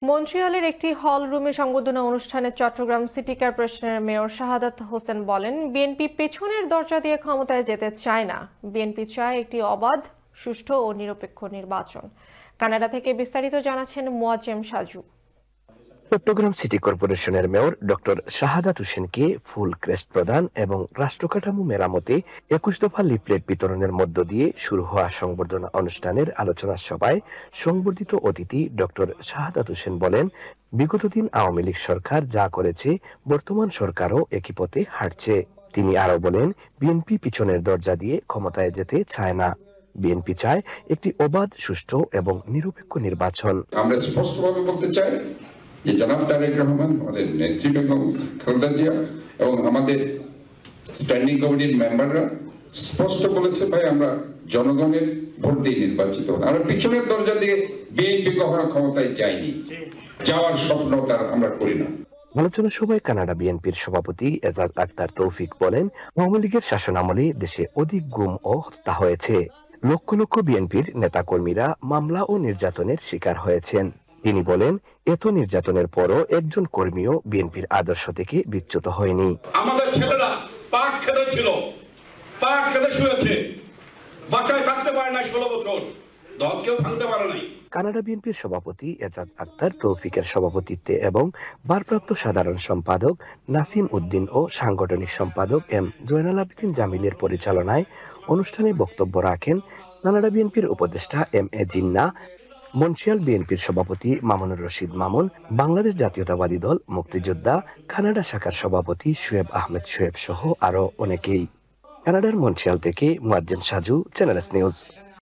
মন্ট্রিয়ালের একটি হল রুমে সংবর্ধনা অনুষ্ঠানে চট্টগ্রাম সিটি কর্পোরেশনের মেয়র শাহাদাত হোসেন বলেন, বিএনপি পেছনের দরজা দিয়ে ক্ষমতায় যেতে চায় না। বিএনপি চায় একটি অবাধ, সুষ্ঠু ও নিরপেক্ষ নির্বাচন। কানাডা থেকে বিস্তারিত জানাচ্ছেন মোয়াজ্জেম সাজু। চট্টগ্রাম সিটি কর্পোরেশনের মেয়র ডক্টর শাহাদাত হোসেনকে ফুল ক্রেস্ট প্রদান এবং রাষ্ট্রকাঠামো মেরামতে 21 দফা লিফলেট বিতরণের মধ্য দিয়ে শুরু হওয়া সংবর্ধনা অনুষ্ঠানের আলোচনা সভায় সংবর্ধিত অতিথি ডক্টর শাহাদাত হোসেন বলেন, বিগত দিন আওয়ামী লীগ সরকার যা করেছে বর্তমান সরকারও একই পথে হাঁটছে। তিনি আরো বলেন, বিএনপি পিছনের দরজা দিয়ে ক্ষমতায় যেতে চায় না। বিএনপি চায় একটি অবাধ, সুষ্ঠু এবং নিরপেক্ষ নির্বাচন। আমরা স্পষ্টভাবে বলতে চাই যে জনাব তারেক রহমান, আমাদের নেত্রী বেগম খালেদা জিয়া এবং আমাদের স্ট্যান্ডিং কমিটির মেম্বাররা স্পষ্ট বলেছে, ভাই আমরা জনগণের ভোট দিয়ে নির্বাচিত। আমরা পিছনের দরজা দিয়ে বিএনপি কখনো ক্ষমতায় যায়নি, যাওয়ার স্বপ্ন তার আমরা করি না। আলোচনা সভায় কানাডা বিএনপির সভাপতি এজাজ আক্তার তৌফিক বলেন, আওয়ামী লীগের শাসনামলে দেশে অধিক গুম ও হত্যা হয়েছে। লক্ষ লক্ষ বিএনপির নেতাকর্মীরা মামলা ও নির্যাতনের শিকার হয়েছেন। তিনি বলেন, এত নির্যাতনের পরও একজন কর্মীও বিএনপির আদর্শ থেকে বিচ্যুত হয়নি। আমাদের ছেলেরা পাক খেতে ছিল, পাক খেতে শুয়েছে, বাঁচায় থাকতে পারে না 16 বছর, দলকেও ভাঙতে পারে নাই। কানাডা বিএনপির সভাপতি এজাজ আক্তার তৌফিকের সভাপতিত্বে এবং ভারপ্রাপ্ত সাধারণ সম্পাদক নাসিম উদ্দিন ও সাংগঠনিক সম্পাদক এম জয়নাল আবেদিন জামিলের পরিচালনায় অনুষ্ঠানে বক্তব্য রাখেন কানাডা বিএনপির উপদেষ্টা এম এ জিন্না, মন্ট্রিয়াল বিএনপির সভাপতি মামুনুর রশিদ মামুন, বাংলাদেশ জাতীয়তাবাদী দল মুক্তিযোদ্ধা কানাডা শাখার সভাপতি শোয়েব আহমেদ শোয়েব সহ আরো অনেকেই। কানাডার মন্ট্রিয়াল থেকে Moazzem Saju, channel S news.